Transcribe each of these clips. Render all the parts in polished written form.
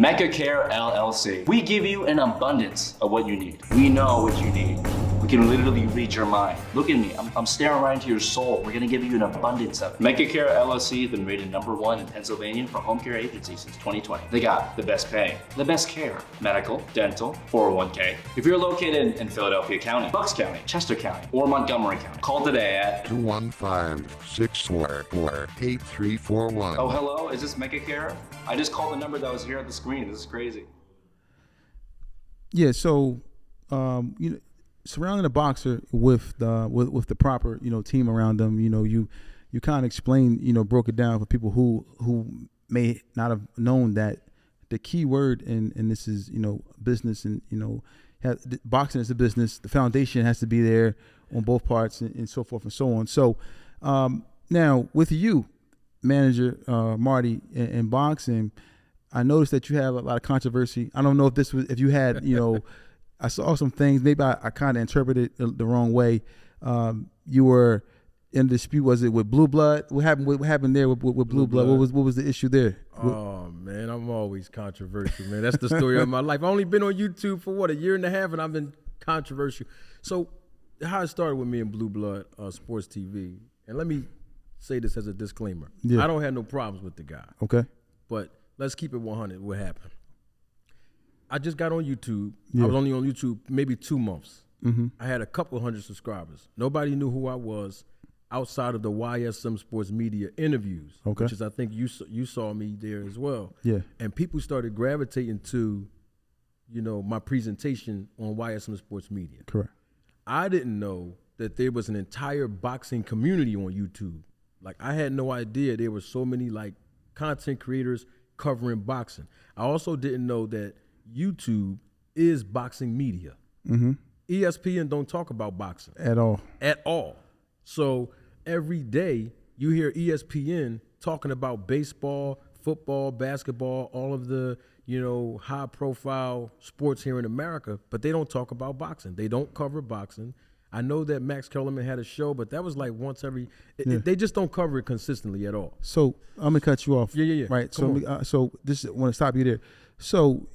Mecha Care LLC. We give you an abundance of what you need. We know what you need. We can literally read your mind. Look at me, I'm staring right into your soul. We're gonna give you an abundance of it. Mecha Care LLC has been rated #1 in Pennsylvania for home care agency since 2020. They got the best pay, the best care, medical, dental, 401k. If you're located in Philadelphia County, Bucks County, Chester County, or Montgomery County, call today at 215-644-8341. Oh, hello, is this Mecha Care? I just called the number that was here at the screen. This is crazy. Yeah, so you know, surrounding a boxer with the proper team around them, you kind of explained, broke it down for people who may not have known that the key word and this is business and boxing is a business. The foundation has to be there on both parts and so forth and so on. So now with you, manager Marty in boxing, I noticed that you have a lot of controversy. I don't know if you had I saw some things. Maybe I kind of interpreted it the wrong way. You were in a dispute. Was it with Blueblood? What happened there with Blueblood? What was the issue there? Oh man, I'm always controversial, man. That's the story of my life. I've only been on YouTube for a year and a half, and I've been controversial. So how it started with me in Blueblood Sports TV, and let me say this as a disclaimer. Yeah. I don't have no problems with the guy. Okay. But let's keep it 100. What happened? I just got on YouTube. Yeah. I was only on YouTube maybe 2 months. Mm-hmm. I had a couple hundred subscribers. Nobody knew who I was outside of the YSM Sports Media interviews, okay, which is, I think you saw me there as well. Yeah. And people started gravitating to, my presentation on YSM Sports Media. Correct. I didn't know that there was an entire boxing community on YouTube. Like, I had no idea there were so many content creators covering boxing. I also didn't know that YouTube is boxing media. Mm-hmm. ESPN don't talk about boxing at all. So every day you hear ESPN talking about baseball, football, basketball, all of the high profile sports here in America, but they don't talk about boxing. They don't cover boxing. I know that Max Kellerman had a show, but that was once every. They just don't cover it consistently at all. So I'm gonna cut you off. Yeah. Right. So this I want to stop you there. So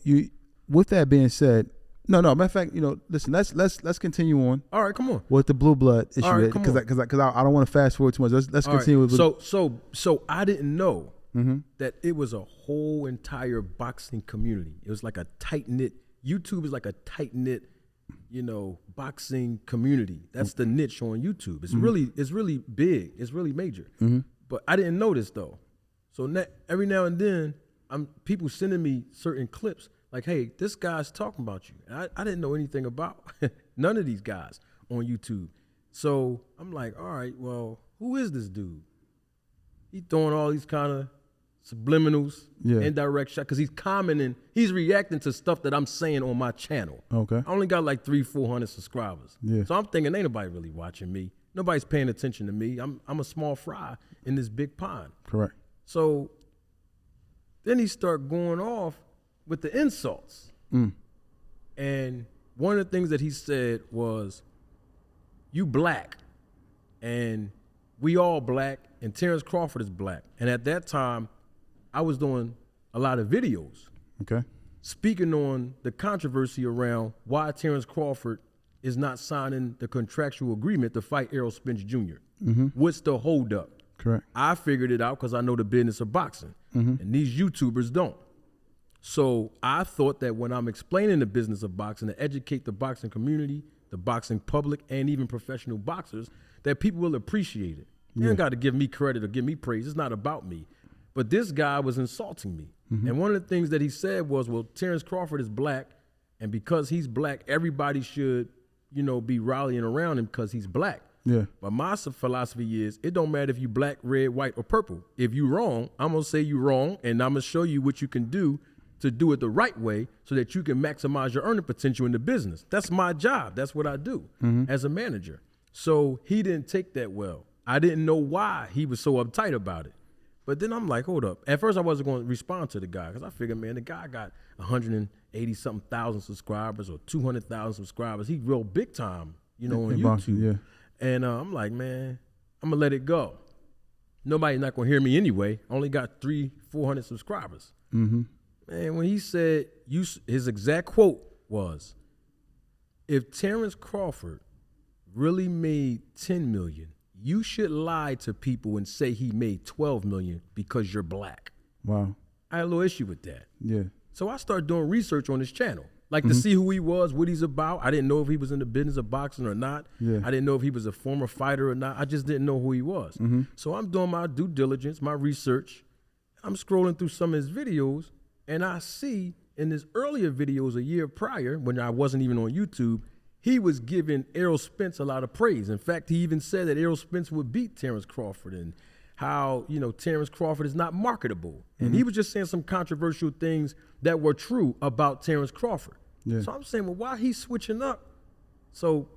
with that being said, no. Matter of fact, listen. Let's continue on. All right, come on. With the Blueblood issue, all right, because I don't want to fast forward too much. Let's continue. Right. So I didn't know that it was a whole entire boxing community. It was like a tight knit. YouTube is like a tight knit, boxing community. That's the niche on YouTube. It's really big. It's really major. Mm-hmm. But I didn't know this though. So every now and then, people sending me certain clips like, hey, this guy's talking about you. And I didn't know anything about none of these guys on YouTube. So I'm like, all right, well, who is this dude? He's throwing all these kind of subliminals, indirect shots, because he's commenting, he's reacting to stuff that I'm saying on my channel. Okay. I only got 300-400 subscribers. Yeah. So I'm thinking, ain't nobody really watching me. Nobody's paying attention to me. I'm a small fry in this big pond. Correct. So then he started going off with the insults. And one of the things that he said was, you black, and we all black, and Terrence Crawford is black. And at that time, I was doing a lot of videos. Okay. Speaking on the controversy around why Terrence Crawford is not signing the contractual agreement to fight Errol Spence Jr. Mm-hmm. What's the holdup? Correct. I figured it out because I know the business of boxing, and these YouTubers don't. So I thought that when I'm explaining the business of boxing to educate the boxing community, the boxing public, and even professional boxers, that people will appreciate it. They don't got to give me credit or give me praise. It's not about me. But this guy was insulting me. And one of the things that he said was, well, Terrence Crawford is black, and because he's black, everybody should, be rallying around him because he's black. Yeah. But my philosophy is, it don't matter if you black, red, white, or purple. If you wrong, I'm going to say you wrong, and I'm going to show you what you can do to do it the right way so that you can maximize your earning potential in the business. That's my job. That's what I do as a manager. So he didn't take that well. I didn't know why he was so uptight about it. But then I'm like, hold up. At first I wasn't going to respond to the guy because I figured, man, the guy got 180-something thousand subscribers or 200,000 subscribers. He real big time, on YouTube. Yeah. And I'm like, man, I'm going to let it go. Nobody's not going to hear me anyway. I only got 300-400 subscribers. Man, when he said, his exact quote was, if Terrence Crawford really made 10 million, you should lie to people and say he made 12 million because you're black. Wow. I had a little issue with that. Yeah. So I started doing research on his channel, like to see who he was, what he's about. I didn't know if he was in the business of boxing or not. Yeah. I didn't know if he was a former fighter or not. I just didn't know who he was. So I'm doing my due diligence, my research. I'm scrolling through some of his videos, and I see in his earlier videos a year prior, when I wasn't even on YouTube, he was giving Errol Spence a lot of praise. In fact, he even said that Errol Spence would beat Terrence Crawford and how, Terrence Crawford is not marketable. And he was just saying some controversial things that were true about Terrence Crawford. Yeah. So I'm saying, well, why he's switching up? So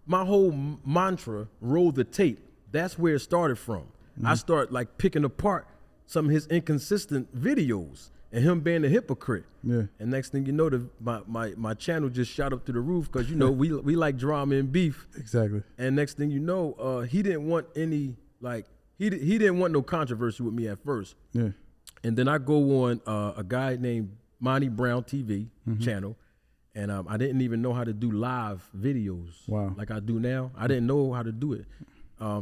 my whole mantra, roll the tape, that's where it started from. I start like picking apart some of his inconsistent videos and him being a hypocrite. Yeah. And next thing you know, my channel just shot up to the roof because, we like drama and beef. Exactly. And next thing you know, he didn't want any, like, he didn't want no controversy with me at first. Yeah. And then I go on a guy named Monty Brown TV channel, and I didn't even know how to do live videos like I do now. I didn't know how to do it.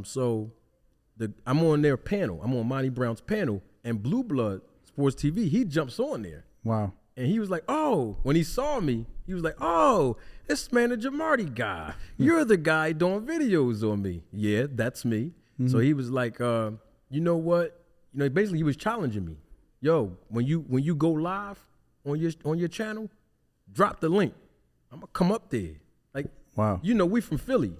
So I'm on their panel. I'm on Monty Brown's panel, and Blueblood Sports TV, he jumps on there. Wow. And he was like, oh, when he saw me, he was like, oh, this manager Marty guy. You're the guy doing videos on me. Yeah, that's me. So he was like, you know what? Basically he was challenging me. Yo, when you go live on your channel, drop the link. I'm gonna come up there. Like, wow. We from Philly.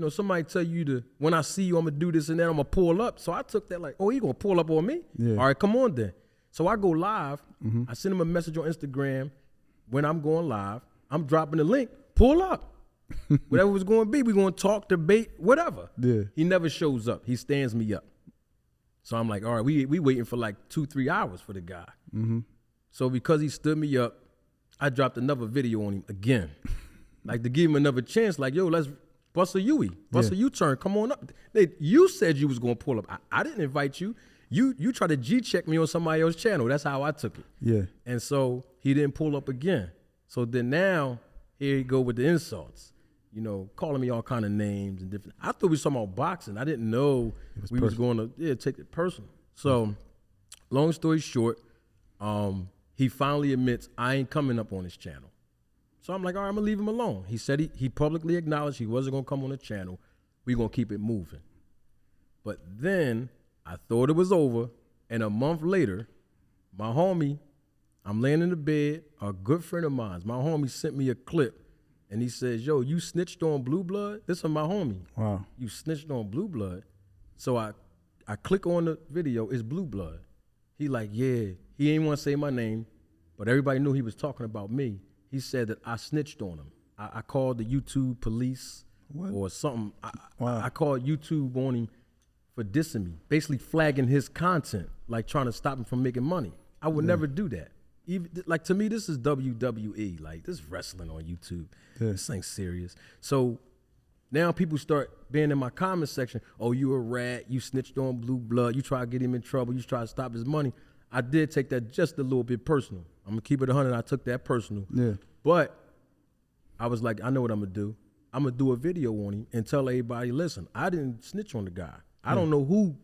Somebody tell you when I see you, I'm gonna do this and that, I'm gonna pull up. So I took that like, oh, he gonna pull up on me? Yeah. All right, come on then. So I go live. I send him a message on Instagram. When I'm going live, I'm dropping the link. Pull up. Whatever it's going to be, we're going to talk, debate, whatever. Yeah. He never shows up. He stands me up. So I'm like, all right, we waiting for like 2-3 hours for the guy. So because he stood me up, I dropped another video on him again. Like to give him another chance, like, yo, let's bust a Yui. Bust a U-turn. Come on up. You said you was going to pull up. I didn't invite you. You tried to G-check me on somebody else's channel. That's how I took it. Yeah. And so he didn't pull up again. So then now, here he go with the insults. Calling me all kind of names and different. I thought we was talking about boxing. I didn't know we was going to take it personal. So, long story short, he finally admits I ain't coming up on his channel. So I'm like, all right, I'm gonna leave him alone. He said he publicly acknowledged he wasn't gonna come on the channel. We're gonna keep it moving. But then I thought it was over, and a month later, my homie, I'm laying in the bed, a good friend of mine, my homie sent me a clip. And he says, yo, you snitched on Blueblood? This is my homie. Wow. You snitched on Blueblood? So I click on the video, it's Blueblood. He like, yeah, he ain't want to say my name, but everybody knew he was talking about me. He said that I snitched on him. I called the YouTube police or something. I called YouTube on him for dissing me, basically flagging his content, like trying to stop him from making money. I would never do that. Even, like, to me, this is WWE. Like, this is wrestling on YouTube. Yeah. This ain't serious. So now people start being in my comment section, oh, you a rat, you snitched on Blueblood, you try to get him in trouble, you try to stop his money. I did take that just a little bit personal. I'm going to keep it 100. I took that personal. Yeah. But I was like, I know what I'm going to do. I'm going to do a video on him and tell everybody, listen, I didn't snitch on the guy. I don't know who,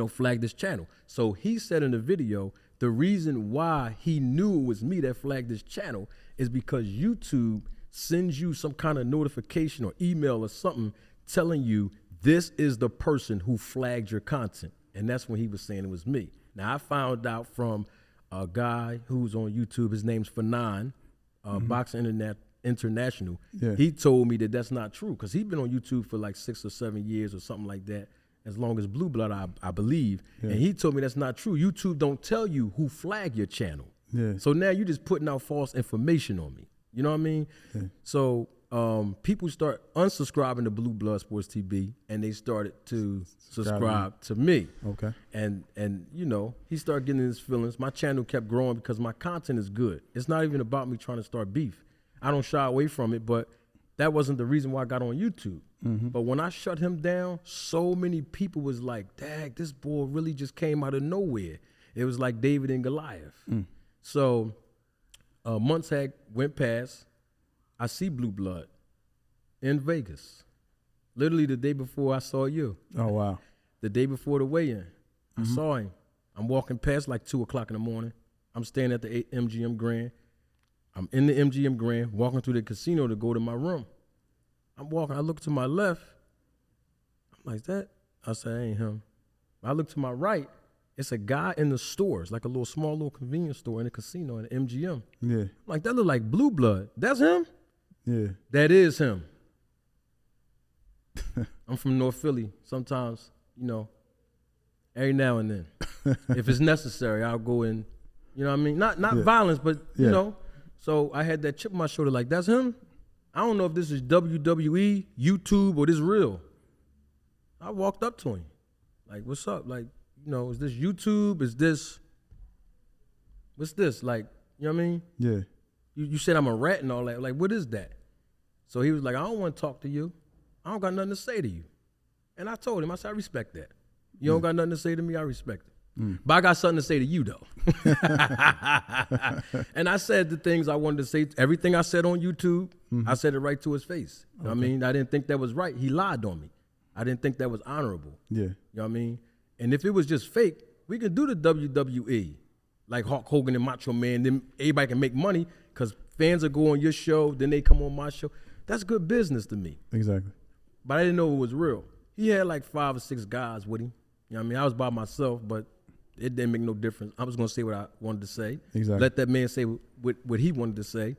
flagged this channel. So he said in the video, the reason why he knew it was me that flagged this channel is because YouTube sends you some kind of notification or email or something telling you this is the person who flagged your content. And that's when he was saying it was me. Now, I found out from a guy who's on YouTube. His name's Fanon, Boxing International. Yeah. He told me that that's not true because he's been on YouTube for like 6 or 7 years or something like that. As long as Blueblood, I believe. Yeah. And he told me that's not true. YouTube don't tell you who flagged your channel. Yeah. So now you're just putting out false information on me. You know what I mean? Yeah. So people start unsubscribing to Blueblood Sports TV, and they started to subscribe to me. Okay. And he started getting his feelings. My channel kept growing because my content is good. It's not even about me trying to start beef. I don't shy away from it, but that wasn't the reason why I got on YouTube. But when I shut him down, so many people was like, dang, this boy really just came out of nowhere. It was like David and Goliath. So months went past. I see Blue Blood in Vegas. Literally the day before I saw you. Oh, wow. The day before the weigh-in, I saw him. I'm walking past like 2 o'clock in the morning. I'm staying at the MGM Grand. I'm in the MGM Grand, walking through the casino to go to my room. I'm walking. I look to my left. I'm like, that? I said, ain't him. I look to my right. It's a guy in the stores, like a small little convenience store in the casino in the MGM. Yeah. I'm like, that look like Blue Blood. That's him? Yeah. That is him. I'm from North Philly. Sometimes, every now and then, if it's necessary, I'll go in. You know what I mean? Not violence, but you know. So I had that chip on my shoulder, like, that's him. I don't know if this is WWE, YouTube, or this real. I walked up to him, like, what's up? Like, is this YouTube? Is this? What's this? Like, you know what I mean? Yeah. You said I'm a rat and all that. Like, what is that? So he was like, I don't want to talk to you. I don't got nothing to say to you. And I told him, I said, I respect that. You don't got nothing to say to me, I respect it. But I got something to say to you, though. And I said the things I wanted to say. Everything I said on YouTube, I said it right to his face. You know what I mean? I didn't think that was right. He lied on me. I didn't think that was honorable. Yeah. You know what I mean? And if it was just fake, we could do the WWE, like Hulk Hogan and Macho Man. Then everybody can make money because fans will go on your show, then they come on my show. That's good business to me. Exactly. But I didn't know it was real. He had like 5 or 6 guys with him. You know what I mean? I was by myself, but it didn't make no difference. I was going to say what I wanted to say. Exactly. Let that man say what he wanted to say.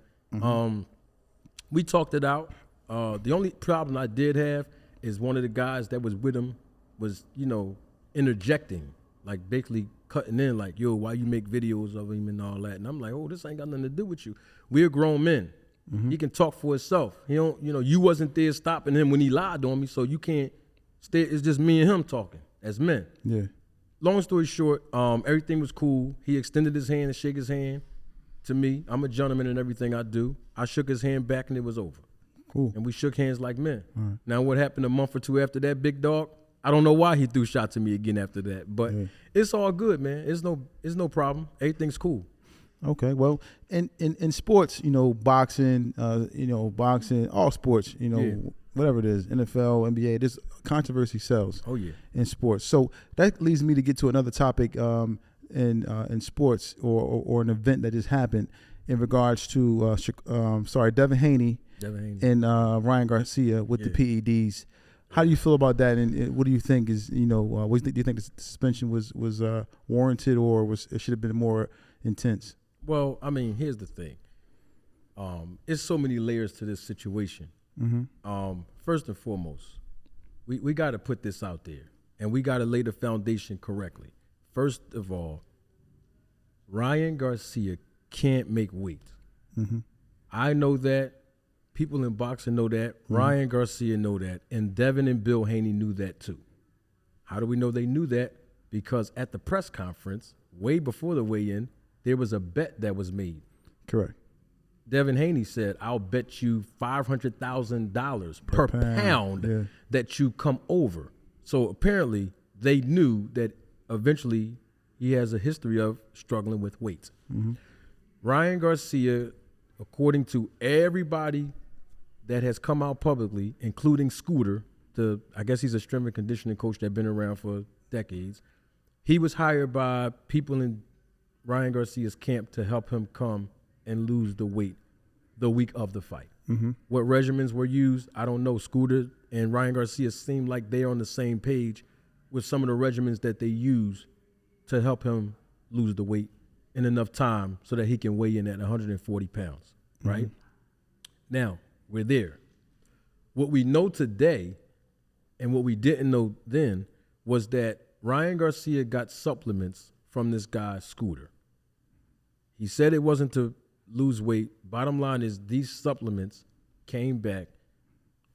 We talked it out. The only problem I did have is one of the guys that was with him was, interjecting, like basically cutting in, like, yo, why you make videos of him and all that? And I'm like, oh, this ain't got nothing to do with you. We're grown men. He can talk for himself. He don't, you wasn't there stopping him when he lied on me, so you can't stay. It's just me and him talking as men. Yeah. Long story short, everything was cool. He extended his hand and shook his hand to me. I'm a gentleman in everything I do. I shook his hand back and it was over. Cool. And we shook hands like men. Right. Now, what happened a month or 2 after that, big dog? I don't know why he threw shots at me again after that, but it's all good, man. It's no problem. Everything's cool. Okay. Well, in sports, boxing, boxing, all sports, whatever it is, NFL, NBA, this controversy sells. Oh yeah. In sports. So that leads me to get to another topic in sports or an event that just happened in regards to Devin Haney and Ryan Garcia with the PEDs. How do you feel about that, and what do you think is do you think the suspension was warranted, or it should have been more intense? Well, I mean, here's the thing. It's so many layers to this situation. First and foremost, we got to put this out there, and we got to lay the foundation correctly. First of all, Ryan Garcia can't make weight. I know that. People in boxing know that. Ryan Garcia know that. And Devin and Bill Haney knew that too. How do we know they knew that? Because at the press conference, way before the weigh-in, there was a bet that was made. Correct. Devin Haney said, I'll bet you $500,000 per pound that you come over. So apparently they knew that eventually he has a history of struggling with weight. Ryan Garcia, according to everybody that has come out publicly, including Scooter, I guess he's a strength and conditioning coach that's been around for decades. He was hired by people in Ryan Garcia's camp to help him come and lose the weight the week of the fight. What regimens were used, I don't know. Scooter and Ryan Garcia seem like they're on the same page with some of the regimens that they use to help him lose the weight in enough time so that he can weigh in at 140 pounds, right? Now, we're there. What we know today and what we didn't know then was that Ryan Garcia got supplements from this guy, Scooter. He said it wasn't to lose weight. Bottom line is these supplements came back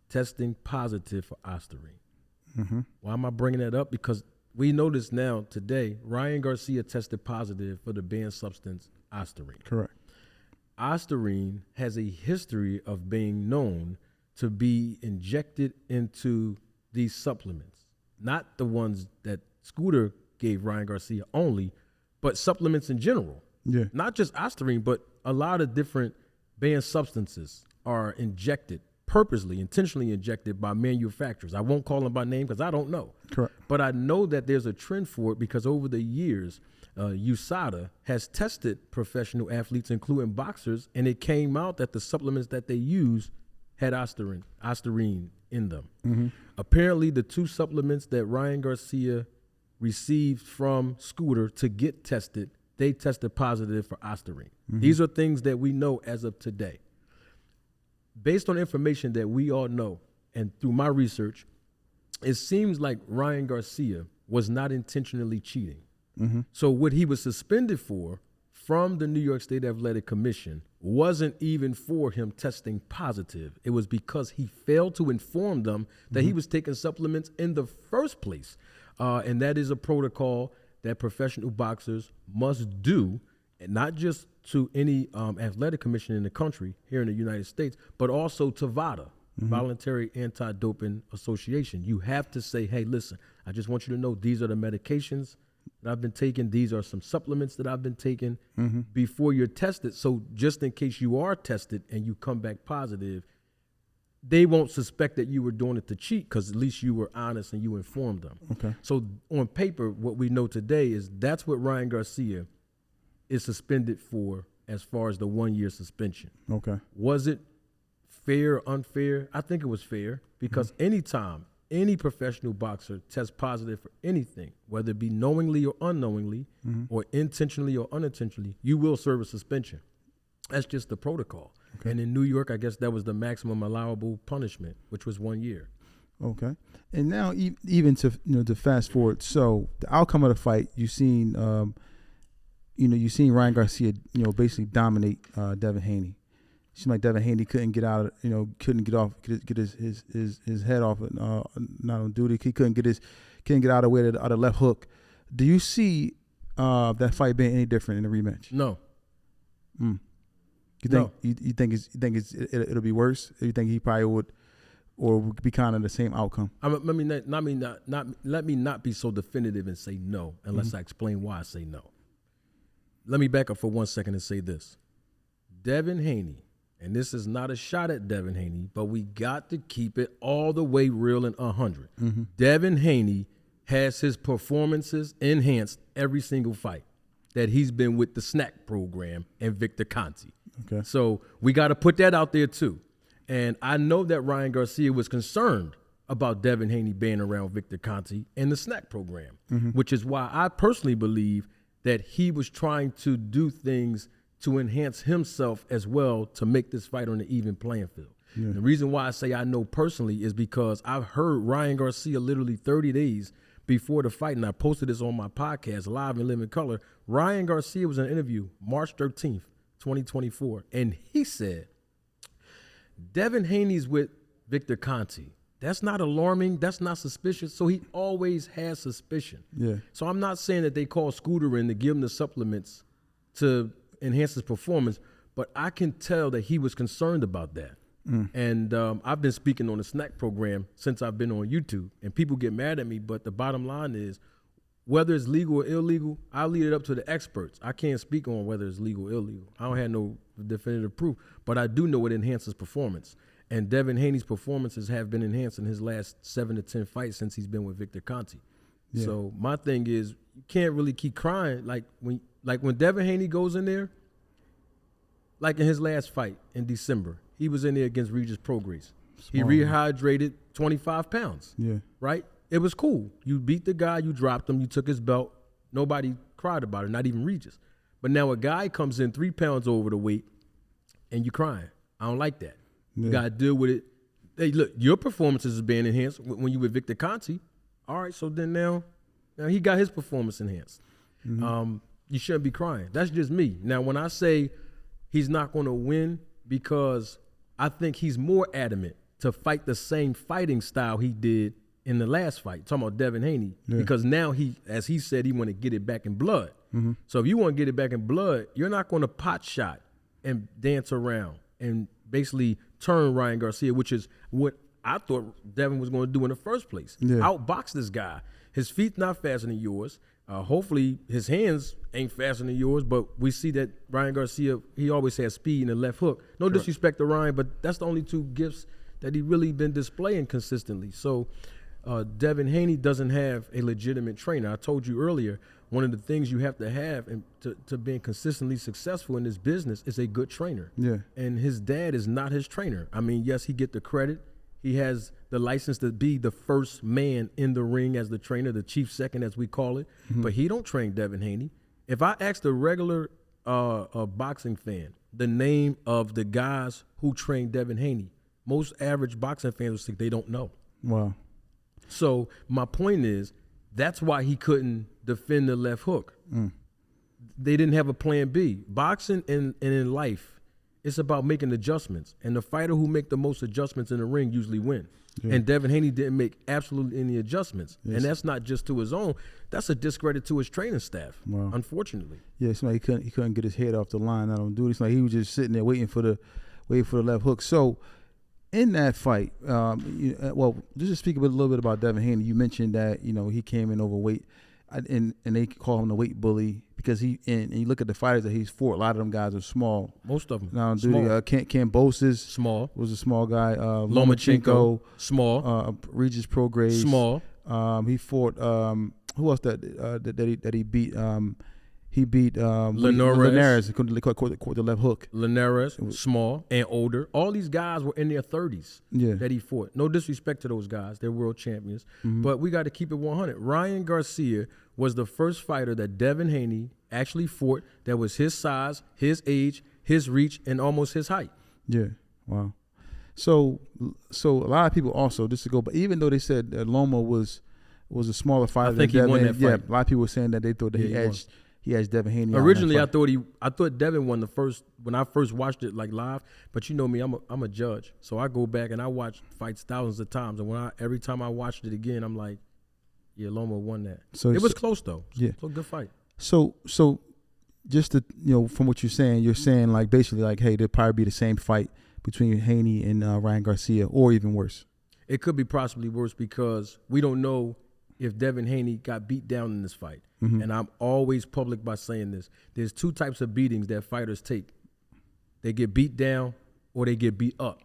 testing positive for ostarine. Why am I bringing that up? Because we know this now today. Ryan Garcia tested positive for the banned substance ostarine. Correct. Ostarine has a history of being known to be injected into these supplements. Not the ones that Scooter gave Ryan Garcia only, but supplements in general. Yeah. Not just Ostarine, but a lot of different banned substances are injected, purposely, intentionally injected by manufacturers. I won't call them by name because I don't know. Correct. But I know that there's a trend for it because over the years, USADA has tested professional athletes, including boxers, and it came out that the supplements that they use had Ostarine in them. Mm-hmm. Apparently, the 2 supplements that Ryan Garcia received from Scooter to get tested, they tested positive for Ostarine. Mm-hmm. These are things that we know as of today. Based on information that we all know, and through my research, it seems like Ryan Garcia was not intentionally cheating. Mm-hmm. So what he was suspended for from the New York State Athletic Commission wasn't even for him testing positive. It was because he failed to inform them that he was taking supplements in the first place. And that is a protocol that professional boxers must do, and not just to any athletic commission in the country here in the United States, but also to VADA, Voluntary Anti-Doping Association. You have to say, hey, listen, I just want you to know these are the medications that I've been taking. These are some supplements that I've been taking before you're tested. So just in case you are tested and you come back positive, they won't suspect that you were doing it to cheat because at least you were honest and you informed them. Okay. So on paper, what we know today is that's what Ryan Garcia is suspended for as far as the 1-year suspension. Okay. Was it fair or unfair? I think it was fair because anytime any professional boxer tests positive for anything, whether it be knowingly or unknowingly or intentionally or unintentionally, you will serve a suspension. That's just the protocol. Okay. And in New York, I guess that was the maximum allowable punishment, which was 1 year. Okay. And now even to fast forward, so the outcome of the fight, you've seen Ryan Garcia, basically dominate Devin Haney. It seemed like Devin Haney couldn't get out of, couldn't get his head off, not on duty. He couldn't get out of the way of the left hook. Do you see that fight being any different in the rematch? No. You think it'll be worse? You think he probably would, or would be kind of the same outcome? Let me not be so definitive and say no unless I explain why I say no. Let me back up for 1 second and say this. Devin Haney, and this is not a shot at Devin Haney, but we got to keep it all the way real and 100. Devin Haney has his performances enhanced every single fight that he's been with the snack program and Victor Conti. Okay. So we got to put that out there too. And I know that Ryan Garcia was concerned about Devin Haney being around Victor Conti and the snack program, which is why I personally believe that he was trying to do things to enhance himself as well to make this fight on an even playing field. Yeah. The reason why I say I know personally is because I've heard Ryan Garcia literally 30 days before the fight, and I posted this on my podcast, Live in Living Color. Ryan Garcia was in an interview March 13th, 2024, and he said, Devin Haney's with Victor Conti. That's not alarming. That's not suspicious. So he always has suspicion. Yeah. So I'm not saying that they call Scooter in to give him the supplements to enhance his performance, but I can tell that he was concerned about that. And I've been speaking on the snack program since I've been on YouTube, and people get mad at me, but the bottom line is whether it's legal or illegal, I leave it up to the experts. I can't speak on whether it's legal or illegal. I don't have no definitive proof, but I do know it enhances performance. And Devin Haney's performances have been enhanced in his last 7 to 10 fights since he's been with Victor Conti. Yeah. So my thing is, you can't really keep crying. Like when Devin Haney goes in there, like in his last fight in December, he was in there against Regis Prograis. He rehydrated 25 pounds. Yeah. Right? It was cool. You beat the guy, you dropped him, you took his belt. Nobody cried about it, not even Regis. But now a guy comes in 3 pounds over the weight and you crying. I don't like that. Yeah. You got to deal with it. Hey, look, your performances is being enhanced when you with Victor Conti. All right, so then now he got his performance enhanced. You shouldn't be crying. That's just me. Now, when I say he's not going to win because I think he's more adamant to fight the same fighting style he did in the last fight, talking about Devin Haney, because now as he said, he want to get it back in blood. So if you want to get it back in blood, you're not going to pot shot and dance around and basically turn Ryan Garcia, which is what I thought Devin was going to do in the first place. Yeah. Outbox this guy. His feet's not faster than yours. Hopefully his hands ain't faster than yours, but we see that Ryan Garcia, he always has speed and a left hook. No disrespect to Ryan, but that's the only two gifts that he really been displaying consistently. So Devin Haney doesn't have a legitimate trainer. I told you earlier, one of the things you have to have and to being consistently successful in this business is a good trainer. Yeah. And his dad is not his trainer. I mean, yes, he get the credit. He has the license to be the first man in the ring as the trainer, the chief second as we call it, but he don't train Devin Haney. If I asked a regular boxing fan the name of the guys who trained Devin Haney, most average boxing fans would say they don't know. Wow. So my point is, that's why he couldn't defend the left hook. They didn't have a plan B. Boxing and in life, it's about making adjustments. And the fighter who make the most adjustments in the ring usually win. Yeah. And Devin Haney didn't make absolutely any adjustments. Yes. And that's not just to his own. That's a discredit to his training staff, unfortunately. Yeah, it's like he couldn't get his head off the line. I don't do it. It's like he was just sitting there waiting for the left hook. So in that fight, well, just to speak a little bit about Devin Haney, you mentioned that, he came in overweight. And they call him the weight bully because and you look at the fighters that he's fought. A lot of them guys are small. Most of them. Now, small. Cambosis small was a small guy. Lomachenko small. Regis Prograis small. He fought who else that he beat? He beat Linares. He couldn't caught the left hook. Linares, small and older. All these guys were in their 30s that he fought. No disrespect to those guys. They're world champions. But we got to keep it 100. Ryan Garcia was the first fighter that Devin Haney actually fought that was his size, his age, his reach, and almost his height. Yeah. Wow. So a lot of people also, just to go, but even though they said that Loma was a smaller fighter than Devin, won that fight. Yeah, a lot of people were saying that they thought that he edged Devin Haney. Originally, I thought Devin won the first when I first watched it like live. But you know me, I'm a judge, so I go back and I watch fights thousands of times. And every time I watched it again, I'm like, yeah, Loma won that. So it was close though. Yeah, so good fight. So just to from what you're saying like basically like, hey, there'll probably be the same fight between Haney and Ryan Garcia, or even worse. It could be possibly worse because we don't know if Devin Haney got beat down in this fight. And I'm always public by saying this. There's two types of beatings that fighters take. They get beat down or they get beat up.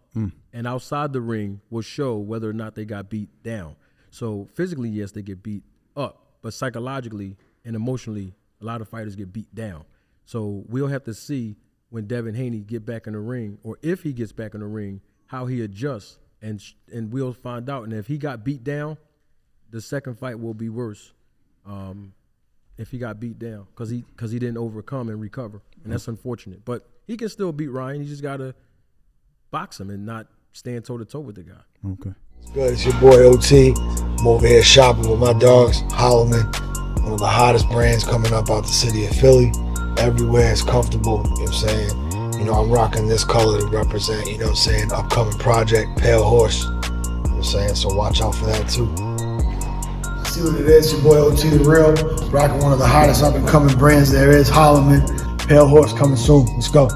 And outside the ring will show whether or not they got beat down. So physically, yes, they get beat up. But psychologically and emotionally, a lot of fighters get beat down. So we'll have to see when Devin Haney get back in the ring, or if he gets back in the ring, how he adjusts. And we'll find out. And if he got beat down, the second fight will be worse. If he got beat down, because he didn't overcome and recover, and that's unfortunate. But he can still beat Ryan. He just gotta box him and not stand toe to toe with the guy. Okay. It's good. It's your boy OT. I'm over here shopping with my dogs. Holloman, one of the hottest brands coming up out the city of Philly. Everywhere it's comfortable. You know what I'm saying? I'm rocking this color to represent. Upcoming project, Pale Horse. You know what I'm saying? So watch out for that too. See what it is, your boy OT the Real, rocking one of the hottest up and coming brands there is, Holloman, Pale Horse coming soon. Let's go.